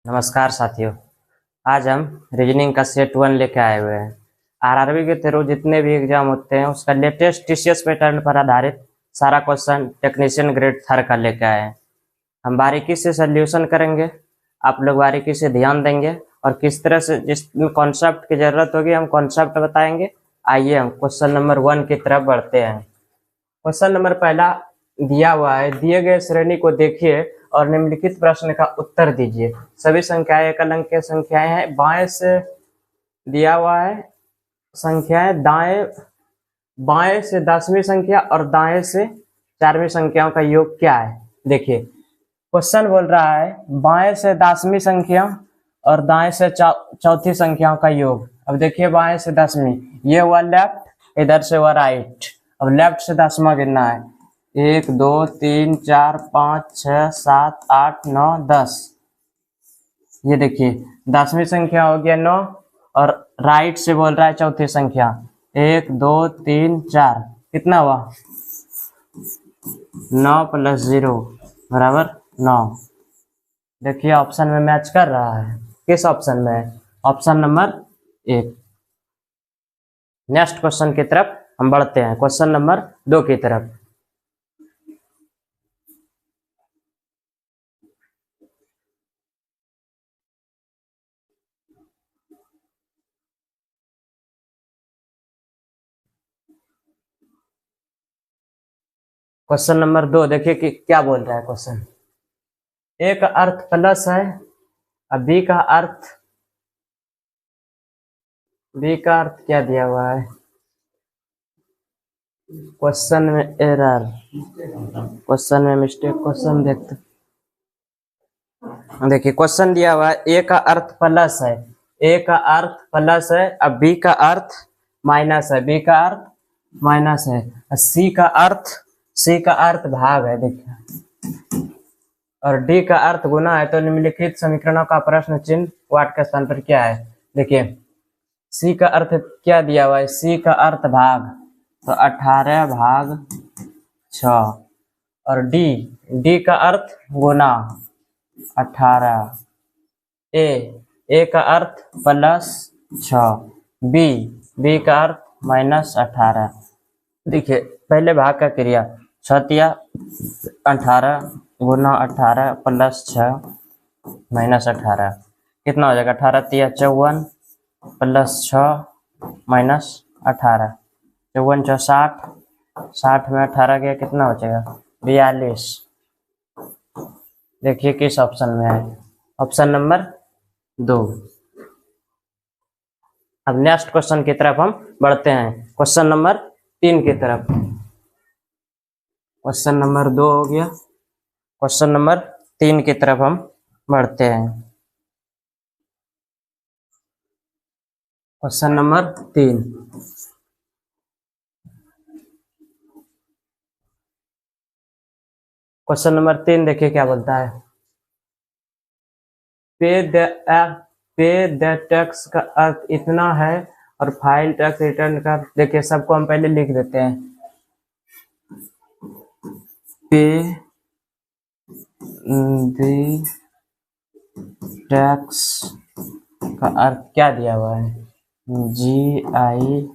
नमस्कार साथियों। आज हम रीजनिंग का सेट 1 लेके आए हुए हैं। आरआरबी के थ्रू जितने भी एग्जाम होते हैं उसका लेटेस्ट टीसीएस पैटर्न पर आधारित सारा क्वेश्चन टेक्नीशियन ग्रेड थर्ड का लेके आए हैं। हम बारीकी से सोल्यूशन करेंगे, आप लोग बारीकी से ध्यान देंगे और किस तरह से जिस कॉन्सेप्ट की जरूरत होगी हम कॉन्सेप्ट बताएंगे। आइए हम क्वेश्चन नंबर 1 की तरफ बढ़ते हैं। क्वेश्चन नंबर पहला दिया हुआ है, दिए गए श्रेणी को देखिए और निम्नलिखित प्रश्न का उत्तर दीजिए। सभी संख्याएं एक अंक की संख्याएं हैं। बाएं से दिया हुआ है संख्याएं, बाएं से 10वीं संख्या और दाएं से 4वीं संख्याओं का योग क्या है। देखिए क्वेश्चन बोल रहा है बाएं से 10वीं संख्या और दाएं से चौथी संख्याओं का योग। अब देखिए बाएं से 10वीं, ये हुआ लेफ्ट, इधर से हुआ राइट। अब लेफ्ट से 10वां गिनना है, 1 2 3 4 5 6 7 8 9 10। ये देखिए 10वीं संख्या हो गया 9 और राइट से बोल रहा है चौथी संख्या 1 2 3 4, कितना हुआ 9 + 0 बराबर 9। देखिए ऑप्शन में मैच कर रहा है। किस ऑप्शन में? Option number 1। नेक्स्ट क्वेश्चन की तरफ हम बढ़ते हैं, क्वेश्चन नंबर 2 की तरफ। क्वेश्चन नंबर 2 देखिए कि क्या बोल रहा है क्वेश्चन। ए का अर्थ प्लस है, अब बी का अर्थ क्या दिया हुआ है? क्वेश्चन में एरर, क्वेश्चन में मिस्टेक, क्वेश्चन देखते। देखिए क्वेश्चन दिया हुआ है ए का अर्थ प्लस है, ए का अर्थ प्लस है, अब बी का अर्थ माइनस है, बी का अर्थ माइनस है, सी का अर्थ भाग है। देखिए और डी का अर्थ गुना है, तो निम्नलिखित समीकरणों का प्रश्न चिन्ह वाट के स्थान पर क्या है? देखिए सी का अर्थ क्या दिया हुआ है? सी का अर्थ भाग, तो 18/6 और डी का अर्थ गुना 18, ए का अर्थ +6, बी का अर्थ -18। देखिए पहले भाग का क्रिया 6 × 18 गुना 18 +6 -18, कितना हो जाएगा? 18 × 3 = 54 +6 -18, 54 × 60, 60 में 18 गया, कितना बचेगा? 42। देखिए किस ऑप्शन में है? Option number 2। अब नेक्स्ट क्वेश्चन की तरफ हम बढ़ते हैं, क्वेश्चन नंबर 3 की तरफ। क्वेश्चन नंबर 2 हो गया, क्वेश्चन नंबर 3 की तरफ हम बढ़ते हैं। क्वेश्चन नंबर 3, क्वेश्चन नंबर 3 देखिए क्या बोलता है। पे द टैक्स का अर्थ इतना है और फाइल टैक्स रिटर्न का, देखिए सबको हम पहले लिख देते हैं। पे द टैक्स का अर्थ क्या दिया हुआ है? GISIDI।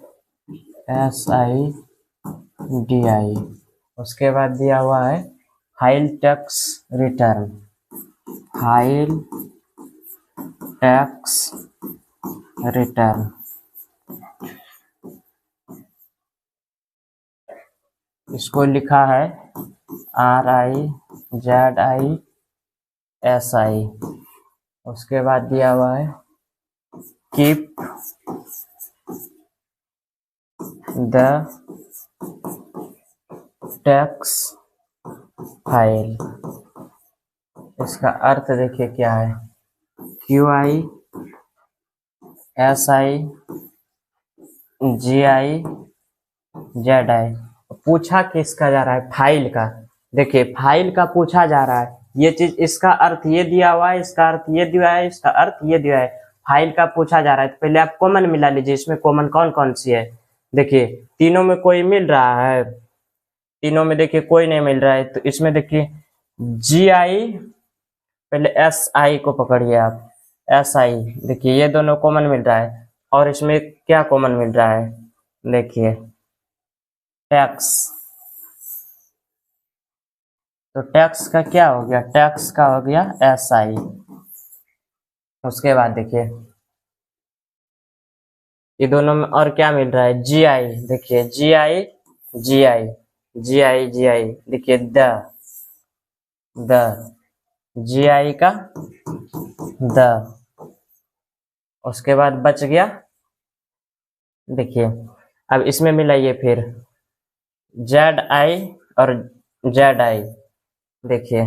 उसके बाद दिया हुआ है file tax return, file tax return. इसको लिखा है RIZISI। उसके बाद दिया हुआ है कीप द टैक्स फाइल। इसका अर्थ देखिए क्या है? QISIGIZI। पूछा किसका जा रहा है? फाइल का। देखिए फाइल का पूछा जा रहा है, ये चीज, इसका अर्थ ये दिया हुआ है, इसका अर्थ ये दिया है, इसका अर्थ ये दिया है, फाइल का पूछा जा रहा है। तो पहले आप कॉमन मिला लीजिए, इसमें कॉमन कौन कौन सी है? देखिए तीनों में कोई मिल रहा है, तीनों में देखिए कोई नहीं मिल रहा है, तो इसमें देखिए GI पहले एस आई को पकड़िए आप। एस आई देखिए ये दोनों कॉमन मिल रहा है, और इसमें क्या कॉमन मिल रहा है, देखिए टैक्स। तो टैक्स का क्या हो गया, टैक्स का हो गया एस आई। उसके बाद देखिए ये दोनों में और क्या मिल रहा है, जी आई। देखिए जी आई जी आई जी आई जी आई, देखिए द जी आई का द। उसके बाद बच गया, देखिए अब इसमें मिलाइए फिर जेड आई और जेड आई। देखिए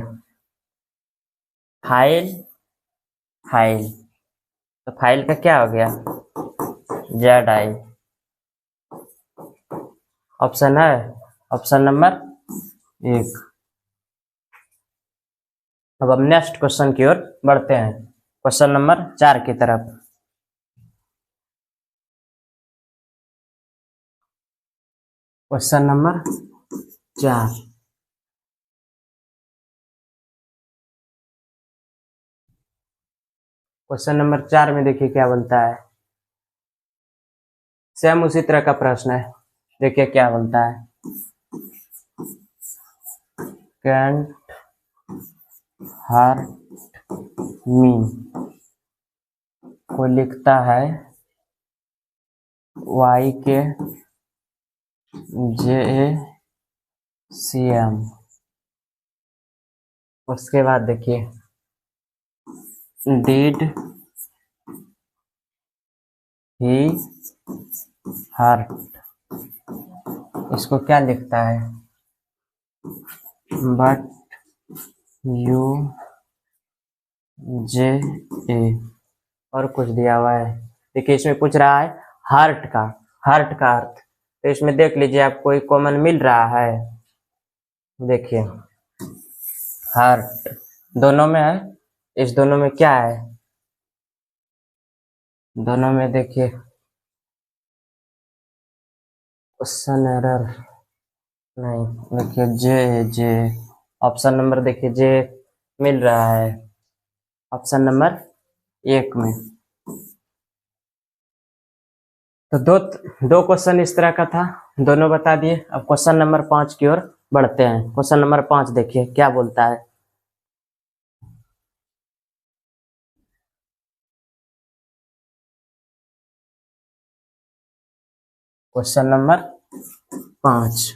फाइल फाइल, तो फाइल का क्या हो गया, जेड आई। ऑप्शन है, ऑप्शन नंबर 1। अब हम नेक्स्ट क्वेश्चन की ओर बढ़ते हैं, क्वेश्चन नंबर 4 की तरफ। क्वेश्चन नंबर 4, क्वेश्चन नंबर 4 में देखिए क्या बोलता है, सेम उसी तरह का प्रश्न है। देखिए क्या बोलता है, कैंट हर्ट मी को लिखता है वाई के जे ए सी एम। उसके बाद देखिए डिड ही हर्ट, इसको क्या लिखता है, बट यू जे ए, और कुछ दिया हुआ है। देखिए इसमें पूछ रहा है हार्ट का, हार्ट का अर्थ, तो इसमें देख लीजिए आप कोई कॉमन मिल रहा है। देखिए हार्ट दोनों में है, इस दोनों में क्या है, दोनों में देखिए क्वेश्चन एरर नहीं, देखिए जे ऑप्शन नंबर देखिए जे मिल रहा है ऑप्शन नंबर 1 में। तो दो क्वेश्चन इस तरह का था, दोनों बता दिए। अब क्वेश्चन नंबर 5 की ओर बढ़ते हैं। क्वेश्चन नंबर 5 देखिए क्या बोलता है, क्वेश्चन नंबर 5,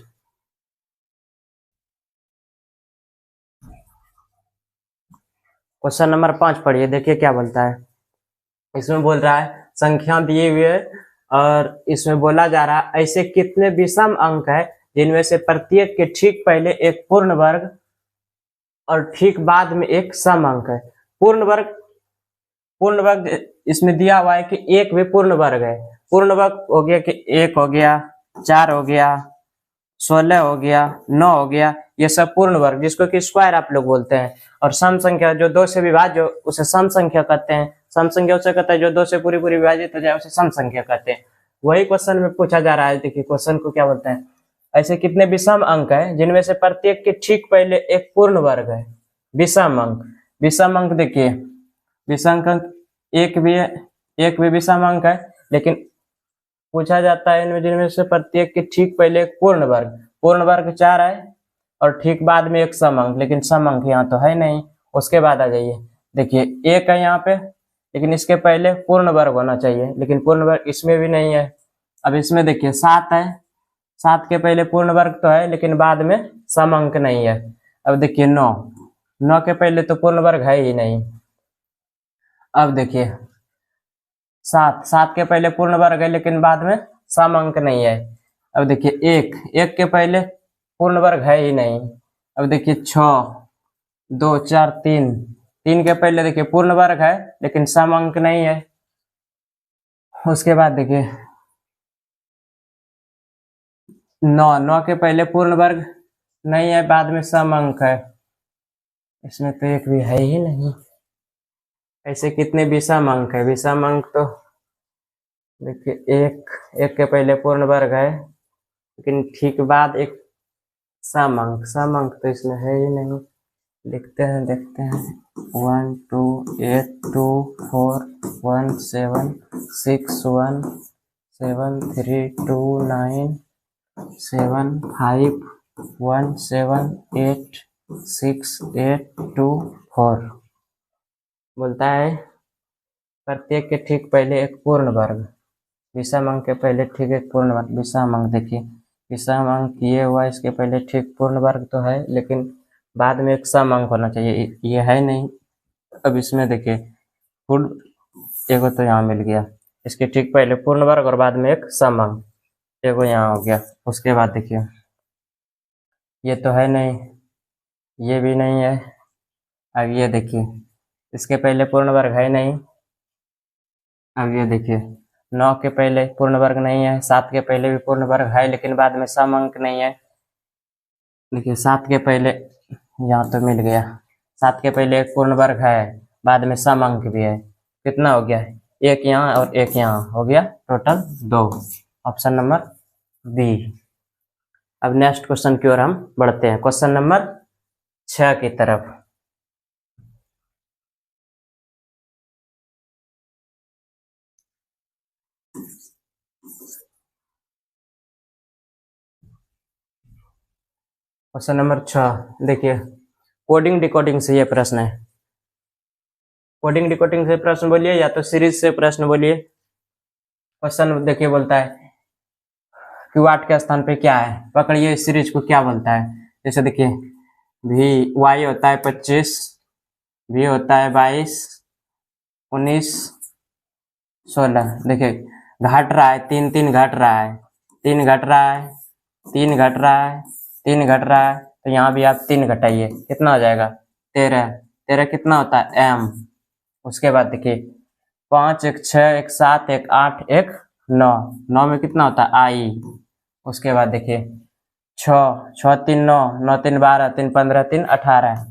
क्वेश्चन नंबर 5 पढ़िए, देखिए क्या बोलता है। इसमें बोल रहा है संख्या दिए हुए, और इसमें बोला जा रहा है ऐसे कितने विषम अंक है जिनमें से प्रत्येक के ठीक पहले एक पूर्ण वर्ग और ठीक बाद में एक सम अंक है। पूर्ण वर्ग इसमें दिया हुआ है कि एक भी पूर्ण वर्ग है। पूर्ण वर्ग हो गया कि 1 हो गया, 4 हो गया, 16 हो गया, 9 हो गया, ये सब पूर्ण वर्ग जिसको कि स्क्वायर आप लोग बोलते हैं। और सम संख्या जो 2 से विभाज्य उसे सम संख्या कहते हैं। सम संख्या उसे कहता है जो 2 से पूरी पूरी विभाजित हो जाए उसे सम संख्या कहते हैं। वही क्वेश्चन में पूछा जा रहा है। देखिए क्वेश्चन को क्या बोलते हैं, ऐसे कितने विषम अंक है जिनमें से प्रत्येक के ठीक पहले एक पूर्ण वर्ग है। विषम अंक, विषम अंक देखिए विषम अंक एक भी विषम अंक है, लेकिन पूछा जाता है इनमें जिनमें से प्रत्येक के ठीक पहले एक पूर्ण वर्ग 4 है और ठीक बाद में एक सम अंक, लेकिन सम अंक यहाँ तो है नहीं। उसके बाद आ जाइए, देखिए 1 है यहाँ पे, लेकिन इसके पहले पूर्ण वर्ग होना चाहिए, लेकिन पूर्ण वर्ग इसमें भी नहीं है। अब इसमें देखिए 7 है, 7 के पहले पूर्ण वर्ग तो है लेकिन बाद में सम अंक नहीं है। अब देखिए 9 के पहले तो पूर्ण वर्ग है ही नहीं। अब देखिए 7 के पहले पूर्ण वर्ग है लेकिन बाद में सम अंक नहीं है। अब देखिए 1 के पहले पूर्ण वर्ग है ही नहीं। अब देखिए 6, 2, 4, 3 के पहले देखिए पूर्ण वर्ग है लेकिन सम अंक नहीं है। उसके बाद देखिए 9 के पहले पूर्ण वर्ग नहीं है, बाद में सम अंक है, इसमें तो एक भी है ही नहीं। ऐसे कितने विषम अंक है, विषम अंक तो देखिए एक के पहले पूर्ण वर्ग है लेकिन ठीक बाद एक सम अंक तो इसमें है ही नहीं। लिखते हैं, देखते हैं। 1 2 8 2 4 1 7 6 1 7 3 2 9 7 5 1 7 8 6 8 2 4 बोलता है प्रत्येक के ठीक पहले एक पूर्ण वर्ग, विषम अंक के पहले ठीक एक पूर्ण वर्ग। विषम अंक देखिए, विषम अंक ये हुआ, इसके पहले ठीक पूर्ण वर्ग तो है, लेकिन बाद में एक सम अंक होना चाहिए, ये है नहीं। अब इसमें देखिए पूर्ण एगो तो यहाँ मिल गया, इसके ठीक पहले पूर्ण वर्ग और बाद में एक सम अंक, एगो यहाँ हो गया। उसके बाद देखिए ये तो है नहीं, ये भी नहीं है। अब ये देखिए इसके पहले पूर्ण वर्ग है नहीं। अब ये देखिए 9 के पहले पूर्ण वर्ग नहीं है, 7 के पहले भी पूर्ण वर्ग है लेकिन बाद में सम अंक नहीं है। देखिए 7 के पहले यहाँ तो मिल गया, 7 के पहले एक पूर्ण वर्ग है, बाद में सम अंक भी है। कितना हो गया, एक यहाँ और एक यहाँ, हो गया टोटल 2। Option number B. अब नेक्स्ट क्वेश्चन की ओर हम बढ़ते हैं, क्वेश्चन नंबर 6 की तरफ। क्वेश्चन नंबर 6 देखिए, कोडिंग डिकोडिंग से ये प्रश्न है। कोडिंग डिकोडिंग से प्रश्न बोलिए या तो सीरीज से प्रश्न बोलिए। क्वेश्चन देखिए बोलता है Q8 के स्थान पे क्या है, पकड़िए इस सीरीज को क्या बोलता है। जैसे देखिए भी y होता है 25, v होता है 22, 19, 16। देखिए घट रहा है, 3 3 घट रहा है, 3 घट रहा है, 3 घट रहा है, 3 घट रहा है, तो यहाँ भी आप 3 घटाइए, कितना हो जाएगा 13। 13 कितना होता है m। उसके बाद देखिए 5 1 6 1 7 1 8 1 9, 9 में कितना होता है i। उसके बाद देखिए 6 6 3 9 9 3 12 3 15 3 18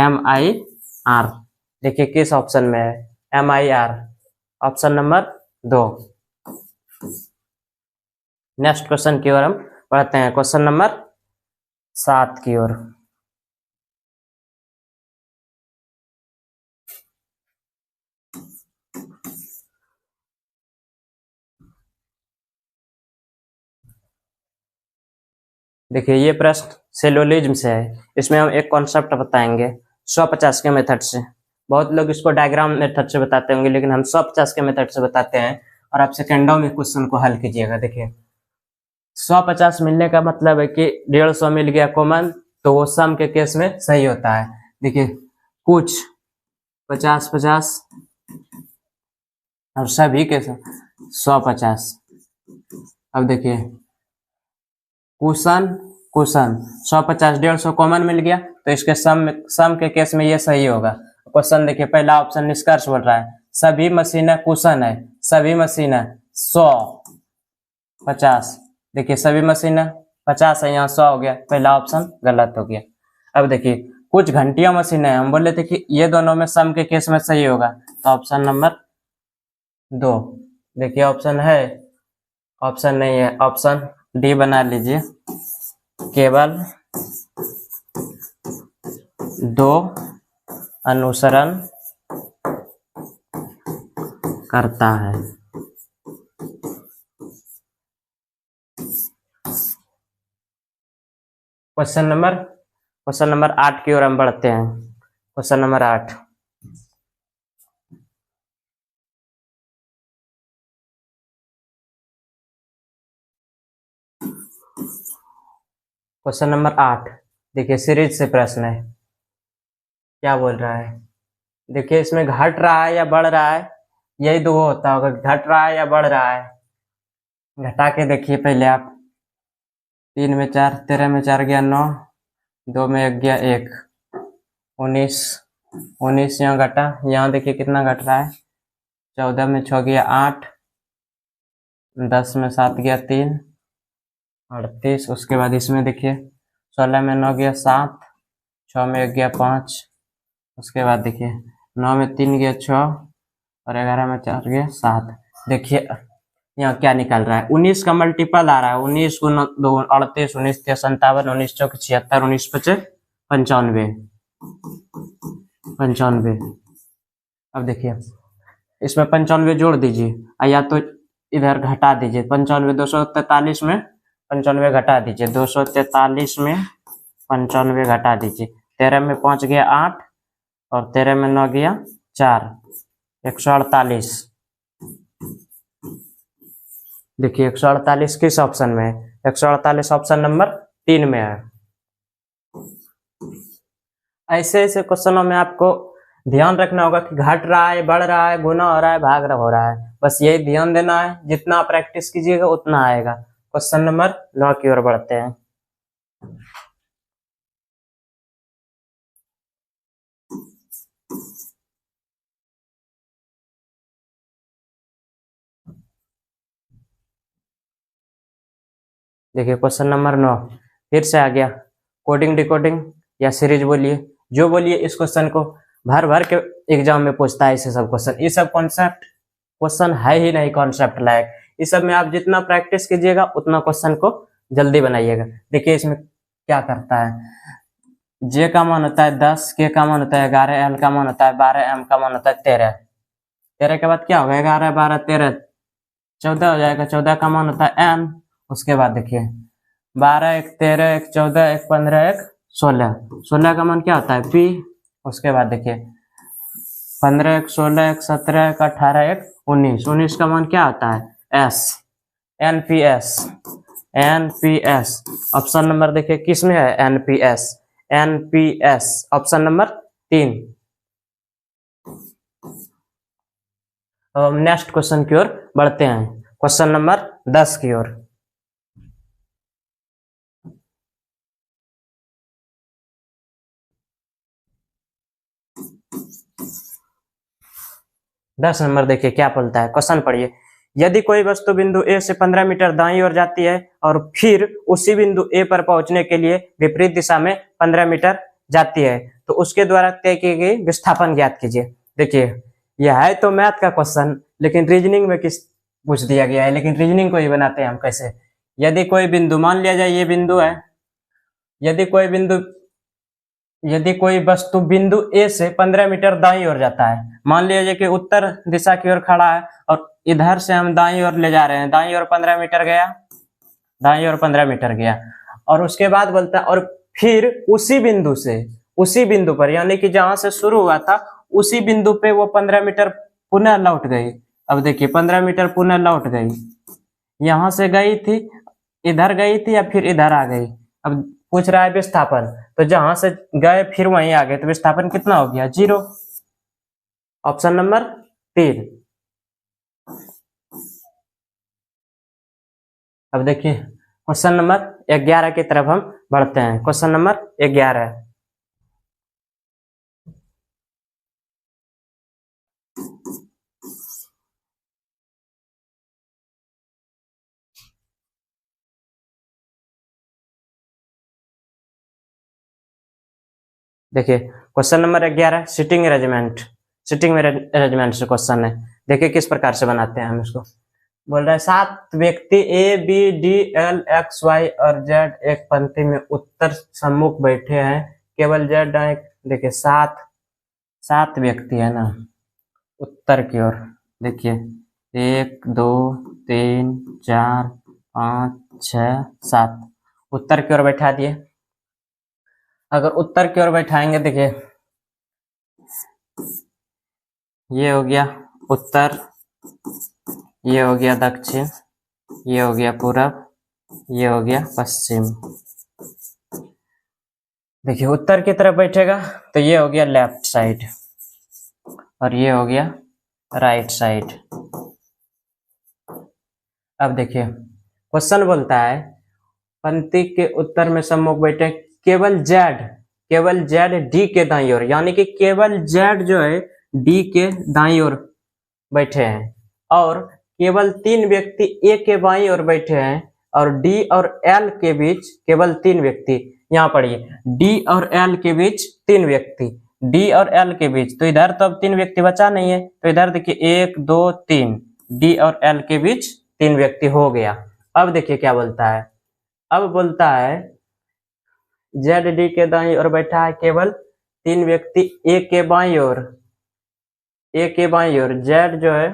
MIR। देखिए किस ऑप्शन में है MIR, option number 2। Next question की ओर हम बढ़ते हैं, क्वेश्चन नंबर 7 की ओर। देखिए ये प्रश्न सेलोलिज्म से है, इसमें हम एक कॉन्सेप्ट बताएंगे 150 के मेथड से। बहुत लोग इसको डायग्राम मेथड से बताते होंगे, लेकिन हम 150 के मेथड से बताते हैं और आप सेकेंडों में क्वेश्चन को हल कीजिएगा। देखिए 150 मिलने का मतलब है कि 150 मिल गया कॉमन, तो वो सम के केस में सही होता है। देखिए कुछ 50 50 और सभी के 150। अब देखिए कुशन कुशन 150 150 कॉमन मिल गया, तो इसके सम के केस में ये सही होगा। क्वेश्चन देखिए पहला ऑप्शन निष्कर्ष बोल रहा है सभी मशीनें कुशन है, सभी मशीनें 100 50। देखिए सभी मशीनें 50 है, यहाँ 100 हो गया, पहला ऑप्शन गलत हो गया। अब देखिए कुछ घंटिया मशीनें हम बोले थे कि ये दोनों में सम के केस में सही होगा, तो ऑप्शन नंबर 2। देखिए ऑप्शन है, ऑप्शन नहीं है, ऑप्शन डी बना लीजिए। केवल 2 अनुसरण करता है। क्वेश्चन नंबर 8 की ओर हम बढ़ते हैं, क्वेश्चन नंबर 8। क्वेश्चन नंबर 8 देखिए सीरीज से प्रश्न है, क्या बोल रहा है। देखिए इसमें घट रहा है या बढ़ रहा है, यही दो होता होगा, घट रहा है या बढ़ रहा है। घटा के देखिए पहले आप, 3 में 4, 13 में 4 गया 9, 2 में 1 गया 1, 19 19 यहाँ घटा, यहाँ देखिए कितना घट रहा है, 14 में 6 गया 8, 10 में 7 गया 3, 38। उसके बाद इसमें देखिए 16 में 9 गया 7, 6 में 1 गया 5। उसके बाद देखिए 9 में 3 गया 6 और 11 में 4 गया 7। देखिए यहाँ क्या निकल रहा है, 19 का मल्टीपल आ रहा है, 19 × 2 38, 19 × 57, 19 × 74, 19 × 95। 95। अब देखिए इसमें 95 जोड़ दीजिए या तो इधर घटा दीजिए। 95 243 में 95 घटा दीजिए। 243 में 95 घटा दीजिए। 13 में 5 गया 8 और 13 में 9 गया 4, 148। देखिए 148 किस ऑप्शन में है? 148 ऑप्शन नंबर 3 में है। ऐसे ऐसे क्वेश्चनों में आपको ध्यान रखना होगा कि घट रहा है, बढ़ रहा है, गुना हो रहा है, भाग हो रहा है। बस यही ध्यान देना है। जितना प्रैक्टिस कीजिएगा उतना आएगा। क्वेश्चन नंबर 9 की ओर बढ़ते हैं। देखिए क्वेश्चन नंबर 9 फिर से आ गया। कोडिंग डिकोडिंग या सीरीज बोलिए, जो बोलिए। इस क्वेश्चन को भर भर के एग्जाम में पूछता है। इसे सब क्वेश्चन, ये सब कॉन्सेप्ट क्वेश्चन है ही नहीं कॉन्सेप्ट लायक। इस सब में आप जितना प्रैक्टिस कीजिएगा उतना क्वेश्चन को जल्दी बनाइएगा। देखिए इसमें क्या करता है। जे का मान होता है 10, के का मान होता है 11, एल का मान होता है 12, एम का मान होता है 13। 13 के बाद क्या होगा? 11, 12, 13, 14 हो जाएगा। 14 का मान होता है एम। उसके बाद देखिए 12, 1, 13, 1, 14, 1, 15, 1, 16। 16 का मान क्या होता है? पी। उसके बाद देखिए 15, 1, 16, 1, 17, 1, 18, 1, 19। 19 का मान क्या होता है? S. NPS. NPS option number देखिए किस में है? NPS. NPS option number 3। Next question की ओर बढ़ते हैं। क्वेश्चन नंबर 10 की ओर। दस नंबर देखिए क्या बोलता है। क्वेश्चन पढ़िए। यदि कोई वस्तु बिंदु ए से 15 मीटर दाईं ओर जाती है और फिर उसी बिंदु ए पर पहुंचने के लिए विपरीत दिशा में 15 मीटर जाती है तो उसके द्वारा तय की गई विस्थापन ज्ञात कीजिए। देखिए यह है तो मैथ का क्वेश्चन, लेकिन रीजनिंग में किस पूछ दिया गया है। लेकिन रीजनिंग को ही बनाते हैं हम कैसे। यदि कोई बिंदु, मान लिया जाए ये बिंदु है। यदि कोई वस्तु बिंदु ए से 15 मीटर दाईं ओर जाता है, मान लीजिए कि उत्तर दिशा की ओर खड़ा है और इधर से हम दाईं ओर ले जा रहे हैं। दाईं ओर 15 मीटर गया, दाईं ओर 15 मीटर गया और उसके बाद बोलता है और फिर उसी बिंदु पर यानी कि जहां से शुरू हुआ था उसी बिंदु पे वो 15 मीटर पुनः लौट गई। अब देखिए 15 मीटर पुनः लौट गई, यहां से गई थी, इधर गई थी या फिर इधर आ गई। अब पूछ रहा है विस्थापन, तो जहां से गए फिर वहीं आ गए तो विस्थापन कितना हो गया? 0। Option number 3। अब देखिए क्वेश्चन नंबर 11 की तरफ हम बढ़ते हैं। Question number 11। देखिए क्वेश्चन नंबर 11 सिटिंग अरेंजमेंट से क्वेश्चन है। देखिए किस प्रकार से बनाते हैं हम इसको। बोल रहा है 7 व्यक्ति A B D L X Y और जेड एक पंक्ति में उत्तर सम्मुख बैठे हैं। केवल जेड देखिए 7 व्यक्ति है ना उत्तर की ओर। देखिए 1 2 3 4 5 6 7 उत्तर की ओर बैठा दिए। अगर उत्तर की ओर बैठाएंगे, देखिए ये हो गया उत्तर, ये हो गया दक्षिण, ये हो गया पूरब, ये हो गया पश्चिम। देखिए उत्तर की तरफ बैठेगा तो ये हो गया लेफ्ट साइड और ये हो गया राइट साइड। अब देखिए क्वेश्चन बोलता है पंक्ति के उत्तर में सम्मुख बैठे केवल जेड डी के दाईं ओर, यानी कि केवल जेड जो है डी के दाईं ओर बैठे हैं और केवल 3 व्यक्ति ए के बाईं ओर बैठे हैं और डी और एल के बीच केवल 3 व्यक्ति। यहाँ पढ़िए डी और एल के बीच 3 व्यक्ति, डी और एल के बीच, तो इधर तो अब 3 व्यक्ति बचा नहीं है, तो इधर देखिए 1 2 3 डी और एल के बीच 3 व्यक्ति हो गया। अब देखिए क्या बोलता है। अब बोलता है जेड डी के दाईं ओर बैठा है केवल तीन व्यक्ति ए के बाईं ओर, ए के बाईं ओर, जेड जो है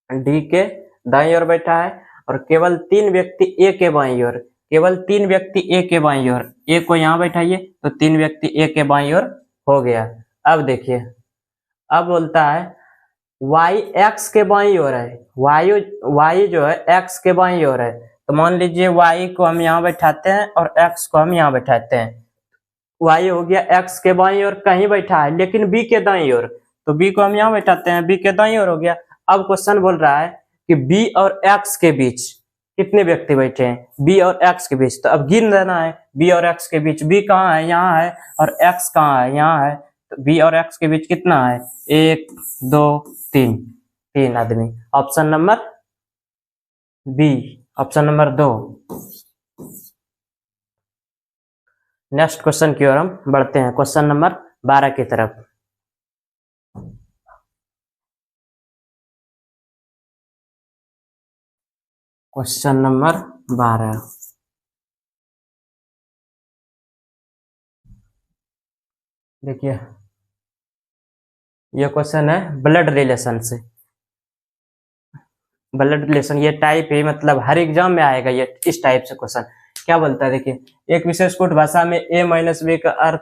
डी के दाईं ओर बैठा है, और केवल तीन व्यक्ति ए के बाईं ओर, केवल तीन व्यक्ति ए के बाईं ओर, ए को यहाँ बैठाइए तो तीन व्यक्ति ए के बाईं ओर हो गया। अब देखिए, अब बोलता है y x के बाईं ओर है, y जो है x के बाईं ओर है, तो मान लीजिए y को हम यहाँ बैठाते हैं और x को हम यहाँ बैठाते हैं। y हो गया x के बाईं ओर, कहीं बैठा है लेकिन b के दाईं ओर, तो b को हम यहाँ बैठाते हैं, b के दाईं ओर हो गया। अब क्वेश्चन बोल रहा है कि b और x के बीच कितने व्यक्ति बैठे हैं, b और x के बीच, तो अब गिन देना है b और x के बीच, b कहाँ है, यहाँ है, और x कहाँ है, यहाँ है, तो b और x के बीच कितना है, 1 2 3, तीन आदमी। Option number B, option number 2। Next question की ओर हम बढ़ते हैं, क्वेश्चन नंबर 12 की तरफ। क्वेश्चन नंबर 12, देखिए ये क्वेश्चन है ब्लड रिलेशन से। ब्लड रिलेशन ये टाइप है, मतलब हर एग्जाम में आएगा ये इस टाइप से क्वेश्चन। क्या बोलता है, देखिए, एक विशेष कोट भाषा में a माइनस बी का अर्थ,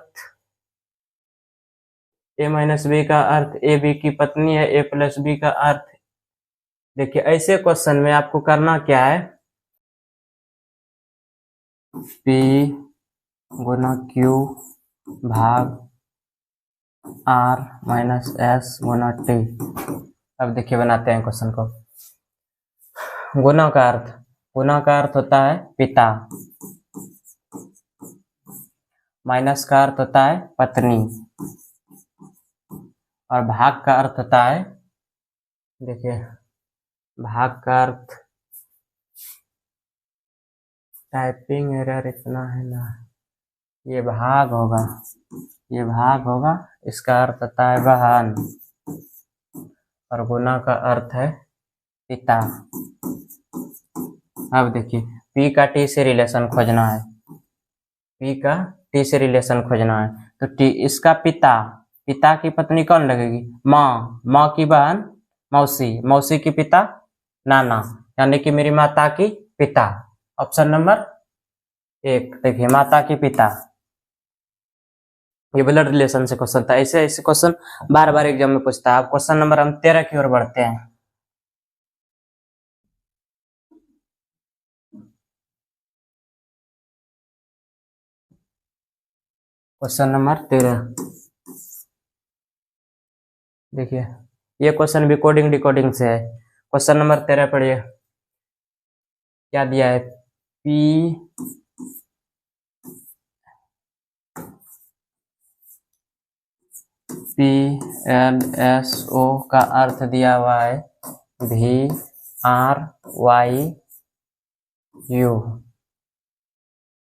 a माइनस बी का अर्थ ए बी की पत्नी है, a प्लस बी का अर्थ। देखिए ऐसे क्वेश्चन में आपको करना क्या है, p गुना q भाग r माइनस s गुना t। अब देखिए बनाते हैं क्वेश्चन को। गुना का अर्थ, गुना का अर्थ होता है पिता, माइनस का अर्थ होता है पत्नी, और भाग का अर्थ होता है, देखिए भाग का अर्थ, टाइपिंग एरर इतना है ना, ये भाग होगा, ये भाग होगा, इसका अर्थ होता है बहन, और गुना का अर्थ है पिता। अब देखिए p का t से रिलेशन खोजना है, p का t से रिलेशन खोजना है, तो t इसका पिता, पिता की पत्नी कौन लगेगी, माँ, माँ की बहन मौसी, मौसी की पिता नाना, यानी कि मेरी माता की पिता। ऑप्शन नंबर 1, देखिए माता की पिता। ये ब्लड रिलेशन से क्वेश्चन था, ऐसे ऐसे क्वेश्चन बार बार एग्जाम में पूछता है। अब क्वेश्चन नंबर हम 13 की ओर बढ़ते हैं। क्वेश्चन नंबर 13, देखिए ये क्वेश्चन भी कोडिंग डिकोडिंग से है। क्वेश्चन नंबर 13 पढ़िए, क्या दिया है, PLSO का अर्थ दिया हुआ है VRYU,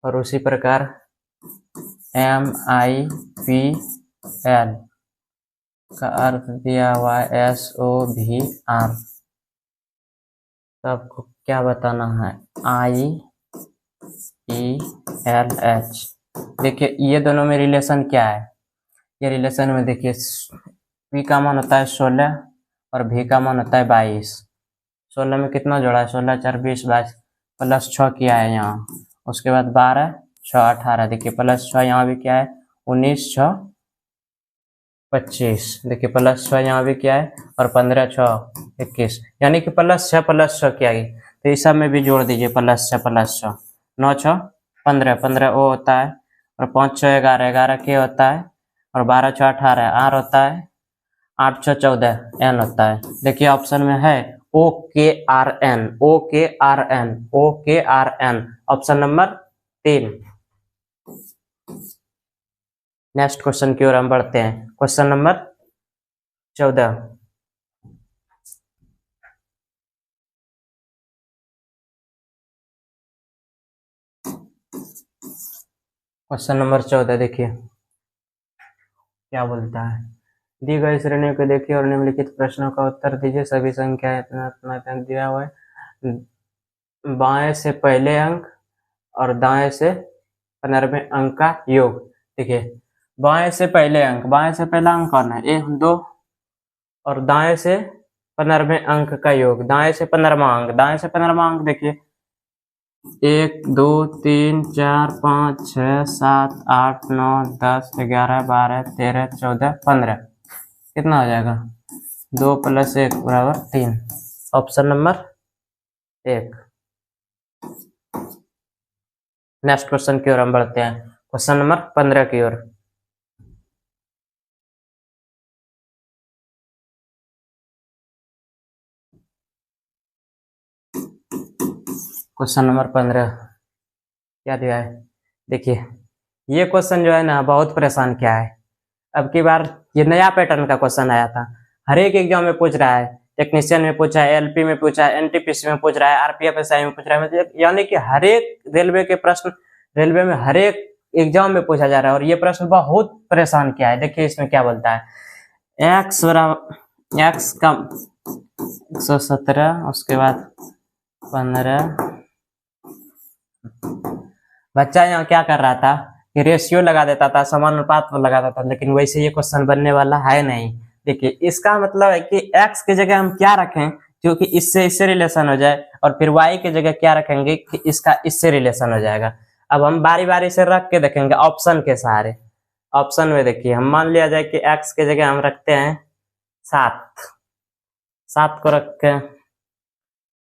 और उसी प्रकार MIPL का अर्थ दिया हुआ है SOVR। तो आपको क्या बताना है, IELH। देखिए ये दोनों में रिलेशन क्या है, ये रिलेशन में देखिए P का मान होता है 16 और V का मान होता है 22। 16 में कितना जोड़ा है, 16 4 20 22, प्लस 6 किया है यहाँ, उसके बाद 12 6 18, देखिए प्लस 6 यहाँ भी क्या है, 19 6 25, देखिए प्लस 6 यहाँ भी क्या है, और 15 6 21, यानी कि प्लस 6 क्या है, तो इस सब में भी जोड़ दीजिए प्लस 6 9 6 15 15 ओ होता है, और 5 6 11 11 के होता है, और 12 6 18 आर होता है, 8 6 14 एन होता है। देखिए ऑप्शन में है OKRN, OKRN, OKRN, option number 3। Next question की ओर हम बढ़ते हैं, क्वेश्चन नंबर 14। क्वेश्चन नंबर 14 देखिए क्या बोलता है, दी गई श्रेणियों को देखिए और निम्नलिखित प्रश्नों का उत्तर दीजिए। सभी संख्या इतना इतना इतना दिया हुआ है, बाएं से पहले अंक और दाएं से 15वें अंक का योग। देखिए बाएं से पहले अंक, बाएं से पहला अंक कौन है, 1 2, और दाएं से 15वें अंक का योग, दाएं से 15वां अंक, दाएं से 15वां अंक देखिए 1 2 3 4 5 6 7 8 9 10 11 12 13 14 15, कितना हो जाएगा, 2 + 1 = 3, ऑप्शन नंबर 1। नेक्स्ट क्वेश्चन की ओर हम बढ़ते हैं, क्वेश्चन नंबर 15 की ओर। क्वेश्चन नंबर 15 क्या दिया है, देखिए ये क्वेश्चन जो है ना बहुत परेशान किया है। अब की बार ये नया पैटर्न का क्वेश्चन आया था, हर एक एग्जाम में पूछ रहा है, टेक्नीशियन में पूछा है, एलपी में पूछा है, एनटीपीसी में पूछ रहा है, आरपीएफएसआई में पूछ रहा है, मतलब यानी कि हर एक रेलवे के प्रश्न, रेलवे में हर एक एग्जाम में पूछा जा रहा है, और ये प्रश्न बहुत परेशान किया है। देखिए इसमें क्या बोलता है, एक्स बराबर एक्स का 117, उसके बाद 15, बच्चा यहाँ क्या कर रहा था कि रेशियो लगा देता था, समानुपात लगा देता था, लेकिन वैसे ये क्वेश्चन बनने वाला है नहीं। देखिए इसका मतलब है कि x की जगह हम क्या रखें जो कि इससे रिलेशन हो जाए, और फिर y की जगह क्या रखेंगे कि इसका इससे रिलेशन हो जाएगा। अब हम बारी बारी से रख के देखेंगे ऑप्शन के सहारे। ऑप्शन में देखिए हम मान लिया जाए कि x की जगह हम रखते हैं 7, 7 को रख के,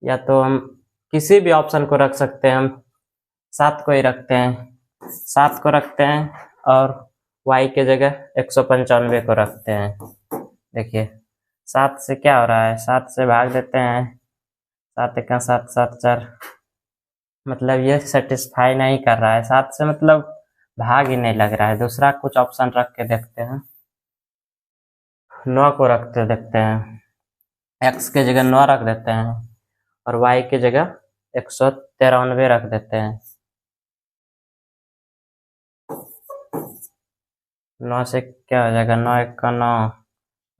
या तो हम किसी भी ऑप्शन को रख सकते हैं, हम 7 को ही रखते हैं, 7 को रखते हैं, और y की जगह 195 को रखते हैं। देखिए 7 से क्या हो रहा है, 7 से भाग देते हैं, 7 1 7 7 4, मतलब ये सेटिस्फाई नहीं कर रहा है, 7 से मतलब भाग ही नहीं लग रहा है। दूसरा कुछ ऑप्शन रख के देखते हैं, 9 को रखते देखते हैं, x की जगह 9 रख देते हैं, और y की जगह 193 रख देते हैं। 9 से क्या हो जाएगा, 9 1 का 9,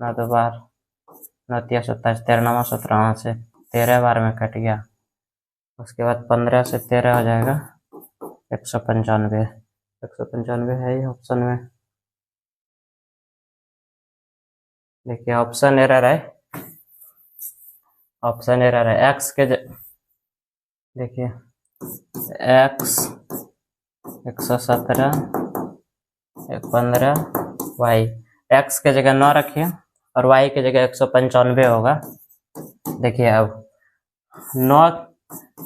9 2 12, 9 3 27, 13 9 17 से 13 बार में कट गया। उसके बाद 15 से 13 हो जाएगा 195, 195 है ही ऑप्शन में। देखिए ऑप्शन एरर है, ऑप्शन एरर है। एक्स के देखिए एक्स 117 15 वाई, एक्स के जगह 9 रखिए और वाई के जगह 195 होगा। देखिए अब 9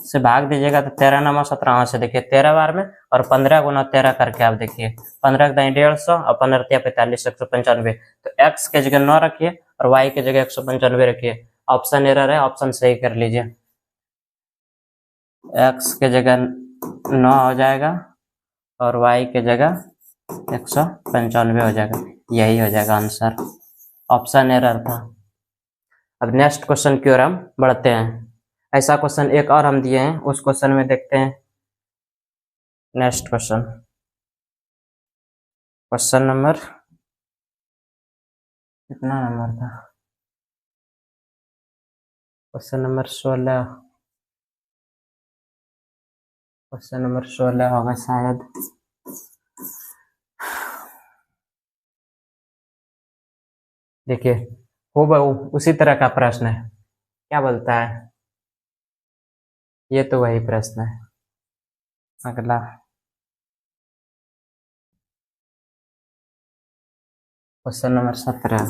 से भाग दीजिएगा तो 13 9 17 से, देखिए 13 बार में, और 15 गुना 13 करके आप देखिए 15 का 150 और 15 45 195, तो x के जगह 9 रखिए और y के जगह 195 रखिए। ऑप्शन एरर है, ऑप्शन सही कर लीजिए। x के जगह 9 हो जाएगा और y के जगह 195 हो जाएगा, यही हो जाएगा आंसर, ऑप्शन एरर था। अब नेक्स्ट क्वेश्चन की ओर हम बढ़ते हैं। ऐसा क्वेश्चन एक और हम दिए हैं, उस क्वेश्चन में देखते हैं। नेक्स्ट क्वेश्चन, क्वेश्चन नंबर कितना नंबर था, क्वेश्चन नंबर 16, क्वेश्चन नंबर 16 होगा शायद। देखिए वो उसी तरह का प्रश्न है, क्या बोलता है, ये तो वही प्रश्न है। अगला क्वेश्चन नंबर 17,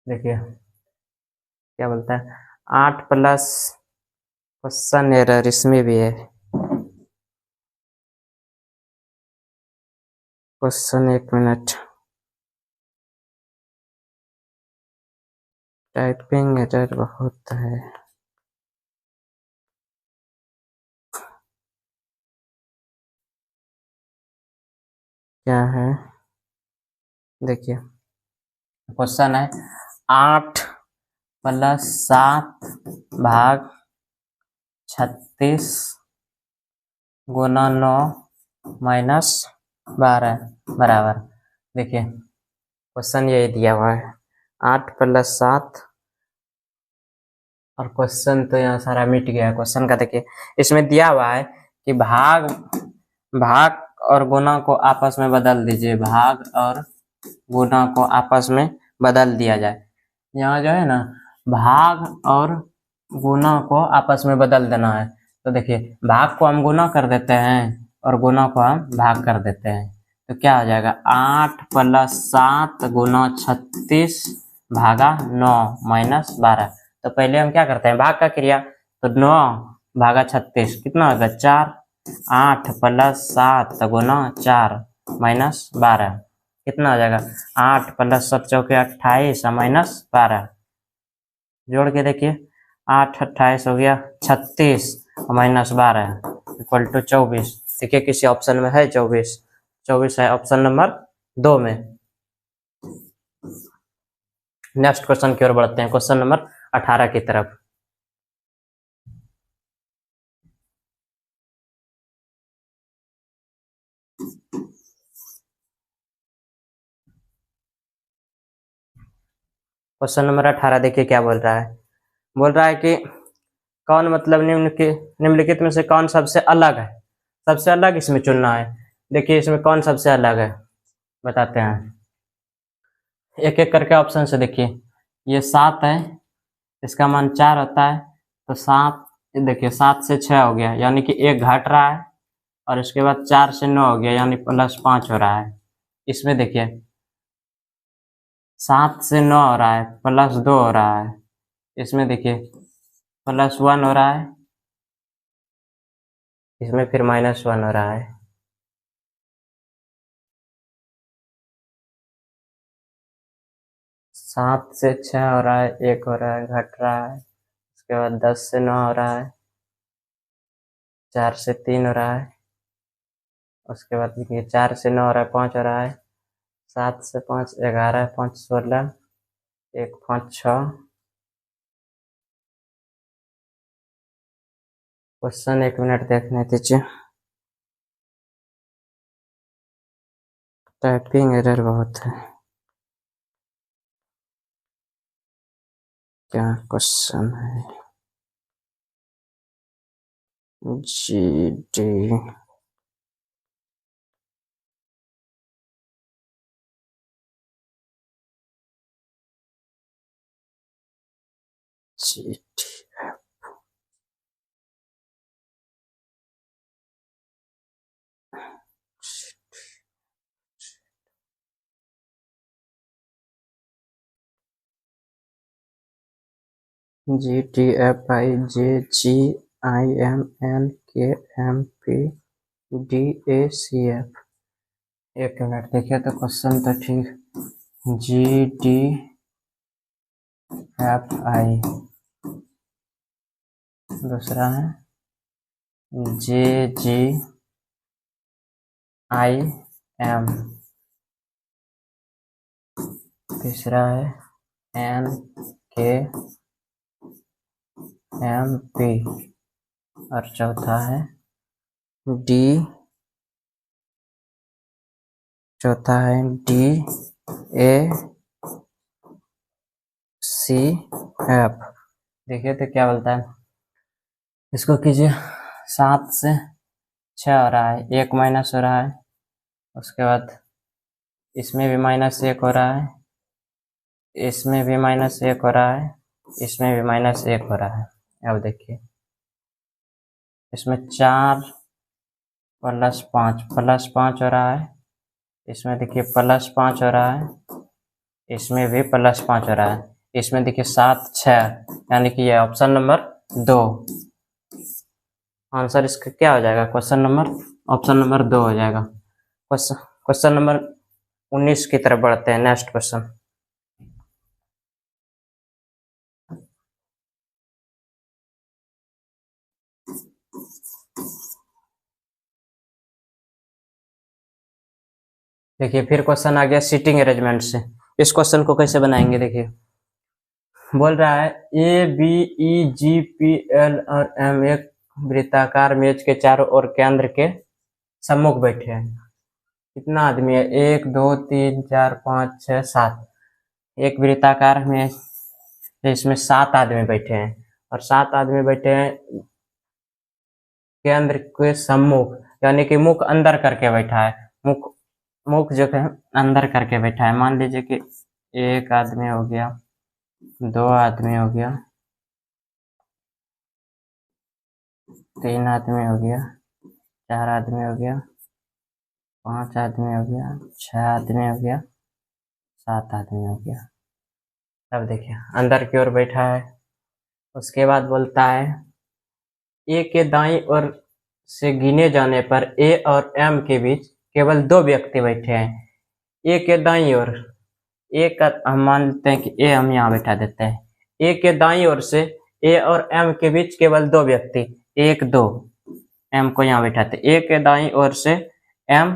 देखिए क्या बोलता है, 8 प्लस, क्वेश्चन एरर इसमें भी है, क्वेश्चन 1 मिनट, टाइपिंग एरर बहुत है। क्या है, देखिए क्वेश्चन है 8 + 7 भाग 36 गुना 9 माइनस 12 बराबर। देखिए क्वेश्चन यही दिया हुआ है, 8 + 7 और क्वेश्चन तो यहाँ सारा मिट गया। क्वेश्चन का देखिए, इसमें दिया हुआ है कि भाग और गुना को आपस में बदल दीजिए, भाग और गुना को आपस में बदल दिया जाए। यहाँ जो है ना, भाग और गुना को आपस में बदल देना है। तो देखिए, भाग को हम गुना कर देते हैं और गुना को हम भाग कर देते हैं, तो क्या हो जाएगा, 8 + 7 गुना 36 भागा 9 - 12। तो पहले हम क्या करते हैं, भाग का क्रिया, तो 9 भागा 36 कितना होगा, 4। 8 + 7 गुना 4 - 12 कितना हो जाएगा, 8 + 7 चौके 28 - 12। जोड़ के देखिए, 8 28 हो गया 36 - 12 = 24। देखिए किसी ऑप्शन में है 24, 24 है ऑप्शन नंबर 2 में। नेक्स्ट क्वेश्चन की ओर बढ़ते हैं, क्वेश्चन नंबर 18 की तरफ। क्वेश्चन नंबर 18 देखिए क्या बोल रहा है। बोल रहा है कि कौन, मतलब निम्नलिखित में से कौन सबसे अलग है। सबसे अलग इसमें चुनना है। देखिए इसमें कौन सबसे अलग है बताते हैं, एक एक करके ऑप्शन से देखिए। ये 7 है, इसका मान 4 होता है, तो 7, देखिए 7 से 6 हो गया, यानी कि 1 घट रहा है, और इसके बाद 4 से 9 हो गया, यानी +5 हो रहा है। इसमें देखिए 7 से 9 हो रहा है, +2 हो रहा है। इसमें देखिए +1 हो रहा है, इसमें फिर -1 हो रहा है। 7 से 6 हो रहा है, 1 हो रहा है, घट रहा है। उसके बाद 10 से 9 हो रहा है, 4 से 3 हो रहा है। उसके बाद देखिए 4 से 9 हो रहा है, 5 हो रहा है। 7 से 5 11, 5 16, 1 5 6। क्वेश्चन 1 मिनट देखने दीजिए, टाइपिंग एरर बहुत है। क्या क्वेश्चन है, GD GTFI JGIMNKMPDACF। 1 मिनट देखिए तो क्वेश्चन तो ठीक, GTFI, दूसरा है JGIM, तीसरा है NKMP, और चौथा है DACF। देखिए तो क्या बोलता है, इसको कीजिए। 7 से 6 हो रहा है, 1 माइनस हो रहा है। उसके बाद इसमें भी -1 हो रहा है, इसमें भी -1 हो रहा है, इसमें भी -1 हो रहा है। अब देखिए इसमें 4 + 5 +5 हो रहा है, इसमें देखिए +5 हो रहा है, इसमें भी +5 हो रहा है। इसमें देखिए 7 6, यानी कि ये ऑप्शन नंबर 2 आंसर इसका क्या हो जाएगा, ऑप्शन नंबर 2 हो जाएगा। क्वेश्चन नंबर 19 की तरफ बढ़ते हैं। नेक्स्ट क्वेश्चन, देखिए फिर क्वेश्चन आ गया सीटिंग अरेंजमेंट से। इस क्वेश्चन को कैसे बनाएंगे, देखिए बोल रहा है ABEGPL और M एक वृत्ताकार मेज के चारों ओर केंद्र के सम्मुख बैठे हैं। कितना आदमी है, 1 2 3 4 5 6 7। एक वृत्ताकार में इसमें 7 आदमी बैठे हैं, और 7 आदमी बैठे हैं केंद्र के सम्मुख, यानी कि मुख अंदर करके बैठा है, मुख मुख जो है अंदर करके बैठा है। मान लीजिए कि 1 आदमी हो गया, 2 आदमी हो गया, 3 आदमी हो गया, 4 आदमी हो गया, 5 आदमी हो गया, 6 आदमी हो गया, 7 आदमी हो गया। अब देखिए अंदर की ओर बैठा है। उसके बाद बोलता है ए के दाईं ओर से गिने जाने पर ए और एम के बीच केवल 2 व्यक्ति बैठे हैं। ए के दाईं ओर, ए का हम मान लेते हैं कि ए हम यहाँ बैठा देते हैं। ए के दाईं ओर से ए और एम के बीच केवल 2 व्यक्ति, 1 2, एम को यहाँ बैठाते। ए के दाईं ओर से एम,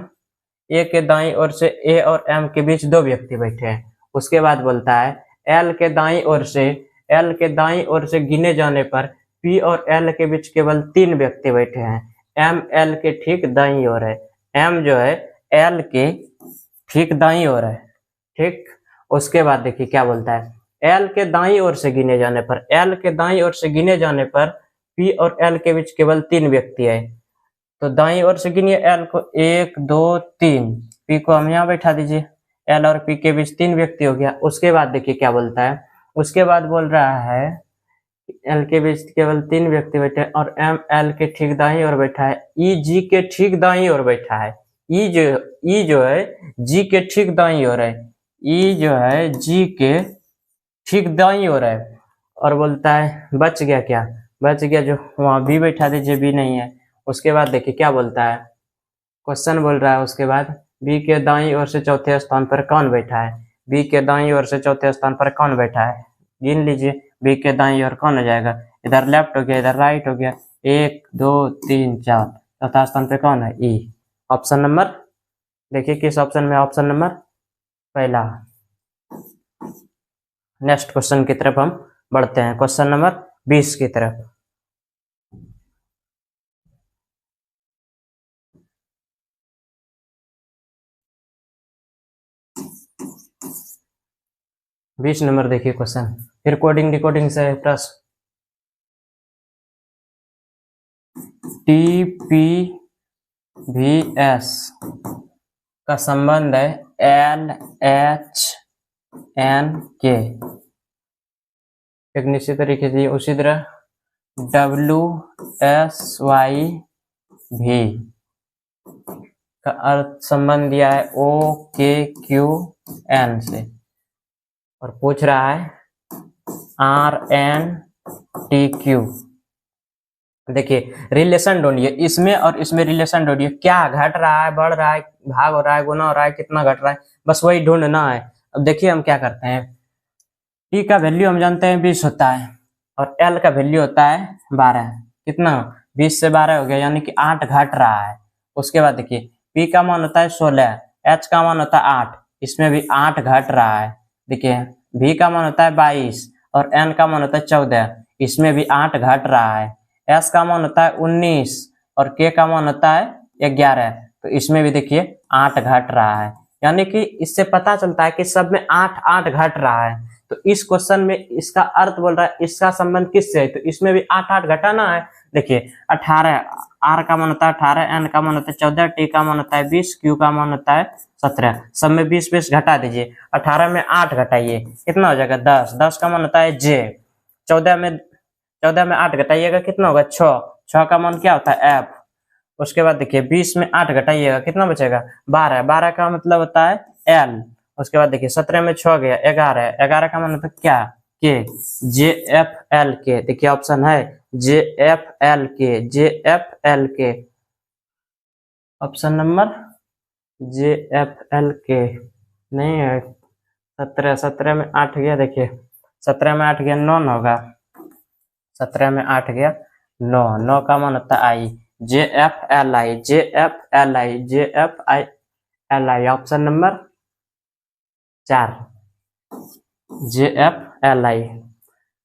ए के दाईं ओर से ए और एम के बीच 2 व्यक्ति बैठे हैं। उसके बाद बोलता है एल के दाईं ओर से, एल के दाईं ओर से गिने जाने पर पी और एल के बीच केवल 3 व्यक्ति बैठे हैं। एम एल के ठीक दाईं ओर है, एम जो है एल के ठीक दाईं ओर है, ठीक। उसके बाद देखिए क्या बोलता है, एल के दाईं ओर से गिने जाने पर, एल के दाईं ओर से गिने जाने पर पी और एल के बीच केवल 3 व्यक्ति है। तो दाईं ओर से गिनिए एल को, 1 2 3, पी को हम यहाँ बैठा दीजिए, एल और पी के बीच 3 व्यक्ति हो गया। उसके बाद देखिए क्या बोलता है, उसके बाद बोल रहा है एल के बीच केवल 3 व्यक्ति बैठे हैं और एम एल के ठीक दाईं ओर बैठा है, ई जी के ठीक दाईं ओर बैठा है। ई जो है जी के ठीक दाईं ओर है, ई जो है जी के ठीक दाईं ओर है। और बोलता है बच गया क्या, बच गया जो वहां बी बैठा दीजिए, बी नहीं है। उसके बाद देखिए क्या बोलता है, क्वेश्चन बोल रहा है उसके बाद बी के दाईं ओर से चौथे स्थान पर कौन बैठा है, बी के दाईं ओर से चौथे स्थान पर कौन बैठा है, गिन लीजिए। बी के दाईं ओर कौन हो जाएगा, इधर लेफ्ट हो गया, इधर राइट हो गया, 1 2 3 4, चौथा स्थान पे कौन है, ई। ऑप्शन नंबर देखिए किस ऑप्शन में, ऑप्शन नंबर पहला। नेक्स्ट क्वेश्चन की तरफ हम बढ़ते हैं, क्वेश्चन नंबर 20 की तरफ। बीस नंबर देखिए क्वेश्चन, फिर कोडिंग डिकोडिंग से प्रश्न। टी पी वी एस का संबंध है एल एच एन के, एक निश्चित तरीके से। उसी तरह डब्ल्यू एस वाई भी का अर्थ संबंध दिया है ओ के क्यू एन से, और पूछ रहा है आर एन टी क्यू। देखिए रिलेशन ढूंढिए, इसमें और इसमें रिलेशन ढूंढिए, क्या घट रहा है, बढ़ रहा है, भाग हो रहा है, गुना हो रहा है, कितना घट रहा है, बस वही ढूंढना है। अब देखिए हम क्या करते हैं, टी का वैल्यू हम जानते हैं 20 होता है और एल का वैल्यू होता है 12, कितना 20 से 12 हो गया, यानी कि 8 घट रहा है। उसके बाद देखिए पी का मान होता है 16, एच का मान होता है 8, इसमें भी 8 घट रहा है। देखिए भी का मान होता है 22 और एन का मान होता है 14, इसमें भी 8 घट रहा है। एस का मान होता है 19 और के का मान होता है 11, तो इसमें भी देखिए 8 घट रहा है। यानी कि इससे पता चलता है कि सब में 8 8 घट रहा है। तो इस क्वेश्चन में इसका अर्थ बोल रहा है इसका संबंध किससे है, तो इसमें भी 8 8 घटाना है। देखिए 18, आर का मान होता है 18, एन का मान होता है 14, टी का मान होता है 20, क्यू का मान होता है 17, सब में 20 20 घटा दीजिए। 18 में 8 घटाइए कितना हो जाएगा 10, 10 का मान होता है जे, 14 में 8 घटाइएगा कितना होगा 6, 6 का मान क्या होता है एफ। उसके बाद देखिए 20 में 8 घटाइएगा कितना बचेगा 12, 12 का मतलब होता है एल। उसके बाद देखिए 17 में 6 गया 11, 11 का मतलब होता है क्या के, जे एफ एल के। देखिए ऑप्शन है जे एफ एल के, जे एफ एल के, ऑप्शन नंबर जे एफ एल के नहीं है। 17, 17 में 8 गया, देखिए 17 में 8 गया 9 होगा, 17 में 8 गया 9, 9 का मान होता है I, J F L I, J F L I, J F I L I, option number 4 J F L I.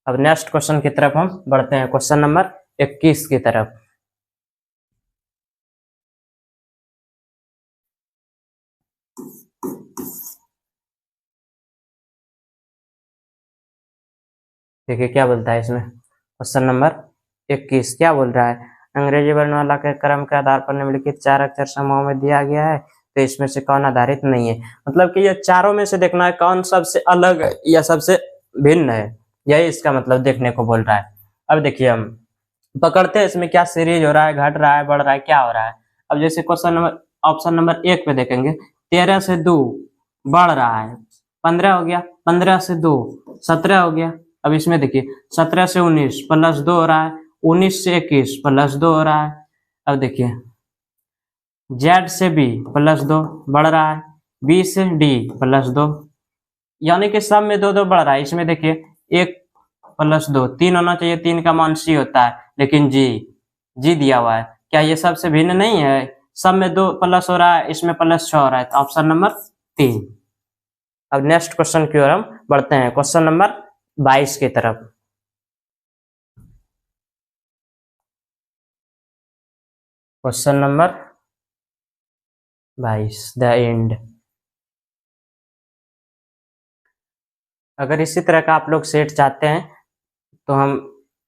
अब नेक्स्ट क्वेश्चन की तरफ हम बढ़ते हैं, क्वेश्चन नंबर 21 की तरफ। देखिए क्या बोलता है इसमें, क्वेश्चन नंबर 21 क्या बोल रहा है, अंग्रेजी वर्णमाला के क्रम के आधार पर निम्नलिखित 4 अक्षर समूहों में दिया गया है, तो इसमें से कौन आधारित नहीं है। मतलब कि ये चारों में से देखना है कौन सबसे अलग या सबसे भिन्न है, यही इसका मतलब देखने को बोल रहा है। अब देखिए हम पकड़ते हैं इसमें क्या सीरीज हो रहा है, घट रहा है, बढ़ रहा है, क्या हो रहा है। अब जैसे क्वेश्चन नंबर ऑप्शन नंबर 1 पे देखेंगे, 13 से 2 बढ़ रहा है, 15 हो गया, 15 से 2 17 हो गया। अब इसमें देखिए 17 से 19 प्लस 2 हो रहा है, 19 से 21 प्लस 2 हो रहा है। अब देखिए जेड से बी प्लस 2 बढ़ रहा है, बी से डी प्लस 2, यानी कि सब में 2 2 बढ़ रहा है। इसमें देखिए 1 प्लस 2 3 होना चाहिए, 3 का मान सी होता है, लेकिन जी दिया हुआ है। क्या ये सबसे भिन्न नहीं है, सब में 2 प्लस हो रहा है, इसमें प्लस 6 हो रहा है, तो ऑप्शन नंबर 3। अब नेक्स्ट क्वेश्चन की ओर हम बढ़ते हैं, क्वेश्चन नंबर 22 की तरफ। Question number 22 the end. अगर इसी तरह का आप लोग सेट चाहते हैं तो हम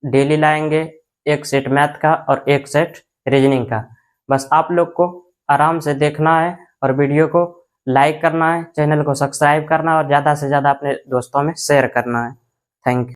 डेली लाएंगे, एक सेट मैथ का और एक सेट रीजनिंग का। बस आप लोग को आराम से देखना है और वीडियो को लाइक करना है, चैनल को सब्सक्राइब करना है और ज़्यादा से ज़्यादा अपने दोस्तों में शेयर करना है। Thank you.